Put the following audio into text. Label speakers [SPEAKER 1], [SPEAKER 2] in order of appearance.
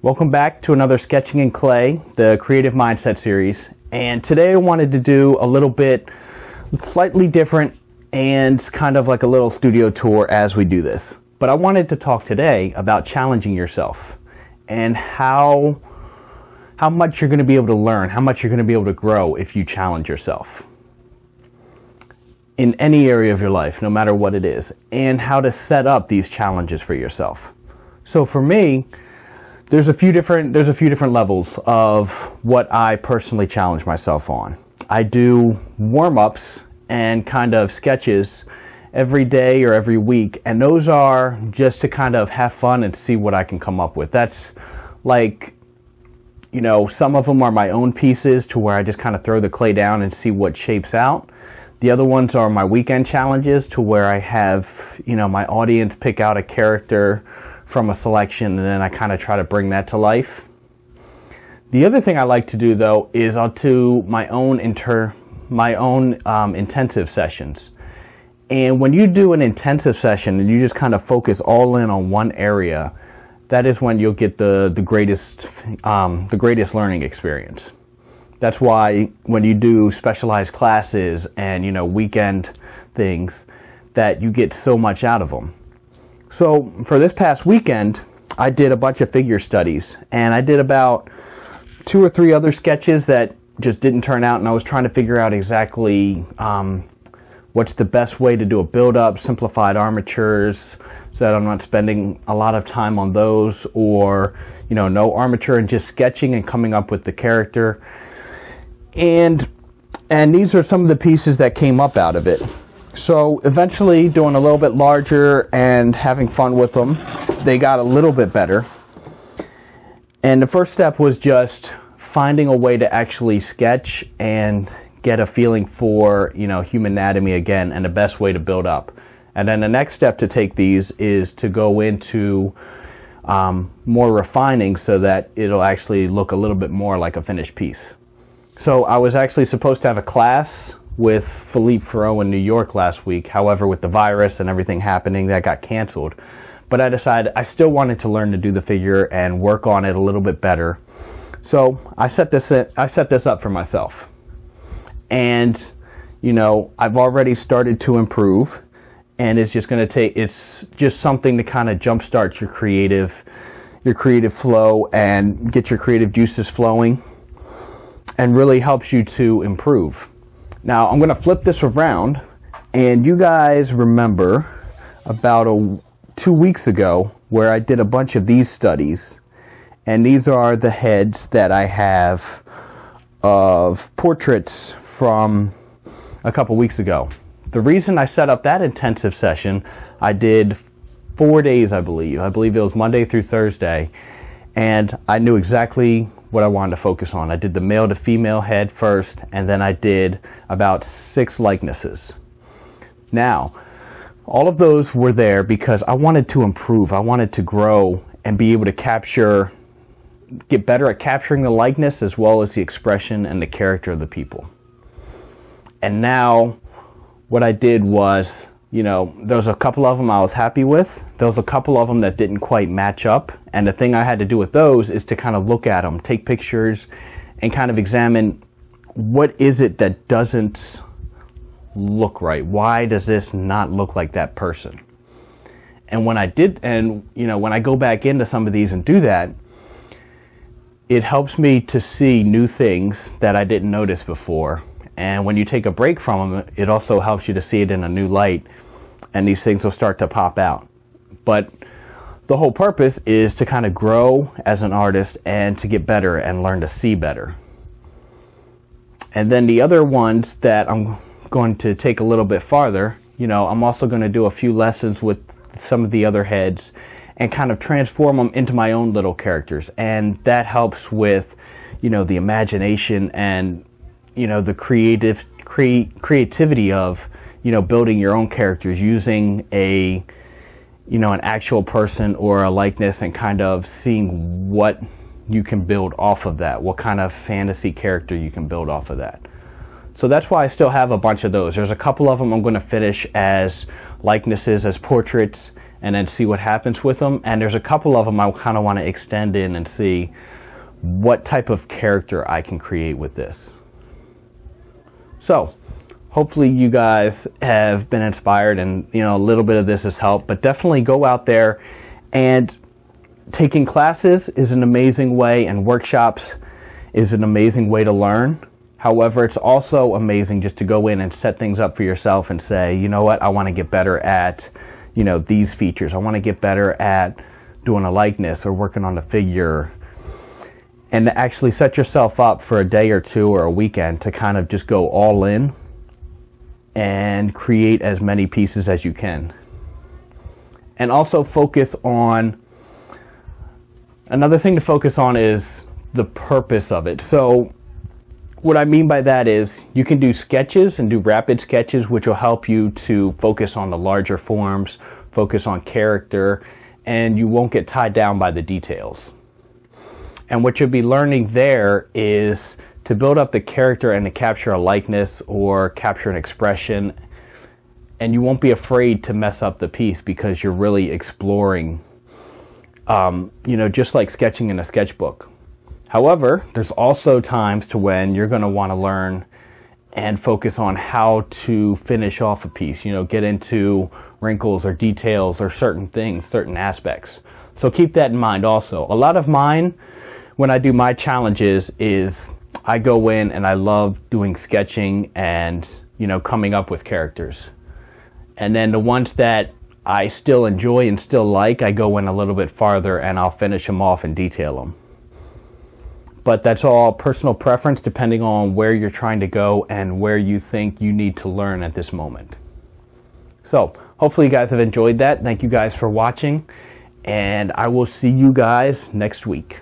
[SPEAKER 1] Welcome back to another Sketching in Clay, the Creative Mindset series. And today I wanted to do a little bit slightly different and kind of like a little studio tour as we do this. But I wanted to talk today about challenging yourself and how much you're going to be able to learn, how much you're going to be able to grow if you challenge yourself in any area of your life, no matter what it is, and how to set up these challenges for yourself. So for me, there's a few different levels of what I personally challenge myself on. I do warm-ups and kind of sketches every day or every week, and those are just to kind of have fun and see what I can come up with. That's like, you know, some of them are my own pieces to where I just kind of throw the clay down and see what shapes out. The other ones are my weekend challenges to where I have, you know, my audience pick out a character from a selection, and then I kind of try to bring that to life. The other thing I like to do though is I'll do my own intensive sessions. And when you do an intensive session and you just kind of focus all in on one area, that is when you'll get the greatest learning experience. That's why when you do specialized classes and, you know, weekend things, that you get so much out of them. So for this past weekend, I did a bunch of figure studies, and I did about 2 or 3 other sketches that just didn't turn out, and I was trying to figure out exactly what's the best way to do a build-up, simplified armatures, so that I'm not spending a lot of time on those, or, you know, no armature and just sketching and coming up with the character. And these are some of the pieces that came up out of it. So eventually, doing a little bit larger and having fun with them, they got a little bit better. And the first step was just finding a way to actually sketch and get a feeling for, you know, human anatomy again, and the best way to build up. And then the next step to take these is to go into more refining so that it'll actually look a little bit more like a finished piece. So I was actually supposed to have a class with Philippe Farreau in New York last week. However, with the virus and everything happening, that got canceled. But I decided I still wanted to learn to do the figure and work on it a little bit better. So I set this up for myself. And, you know, I've already started to improve, and it's just going to take, it's just something to kind of jumpstart your creative flow and get your creative juices flowing, and really helps you to improve. Now, I'm going to flip this around, and you guys remember about 2 weeks ago where I did a bunch of these studies, and these are the heads that I have of portraits from a couple weeks ago. The reason I set up that intensive session, I did 4 days, I believe it was Monday through Thursday, and I knew exactly what I wanted to focus on. I did the male to female head first, and then I did about 6 likenesses. Now, all of those were there because I wanted to improve. I wanted to grow and be able to get better at capturing the likeness as well as the expression and the character of the people. And now, what I did was, you know, there was a couple of them I was happy with. There was a couple of them that didn't quite match up. And the thing I had to do with those is to kind of look at them, take pictures, and kind of examine what is it that doesn't look right? Why does this not look like that person? And when I go back into some of these and do that, it helps me to see new things that I didn't notice before. And when you take a break from them, it also helps you to see it in a new light, and these things will start to pop out. But the whole purpose is to kind of grow as an artist and to get better and learn to see better. And then the other ones that I'm going to take a little bit farther, you know, I'm also going to do a few lessons with some of the other heads and kind of transform them into my own little characters. And that helps with, you know, the imagination and, you know, the creativity of, you know, building your own characters using an actual person or a likeness, and kind of seeing what you can build off of that, what kind of fantasy character you can build off of that. So that's why I still have a bunch of those. There's a couple of them I'm going to finish as likenesses, as portraits, and then see what happens with them. And there's a couple of them I kind of want to extend in and see what type of character I can create with this. So hopefully you guys have been inspired, and a little bit of this has helped. But definitely go out there, and taking classes is an amazing way, and workshops is an amazing way to learn. However, it's also amazing just to go in and set things up for yourself and say, you know what, I want to get better at these features. I want to get better at doing a likeness or working on a figure, and actually set yourself up for a day or two or a weekend to kind of just go all in and create as many pieces as you can. And also focus on, another thing to focus on is the purpose of it. So what I mean by that is you can do sketches and do rapid sketches, which will help you to focus on the larger forms, focus on character, and you won't get tied down by the details. And what you'll be learning there is to build up the character and to capture a likeness or capture an expression, and you won't be afraid to mess up the piece because you're really exploring, just like sketching in a sketchbook. However, there's also times to when you're going to want to learn and focus on how to finish off a piece, get into wrinkles or details or certain things, certain aspects. So keep that in mind also. A lot of mine, when I do my challenges, is I go in and I love doing sketching and, coming up with characters. And then the ones that I still enjoy and still like, I go in a little bit farther and I'll finish them off and detail them. But that's all personal preference depending on where you're trying to go and where you think you need to learn at this moment. So hopefully you guys have enjoyed that. Thank you guys for watching, and I will see you guys next week.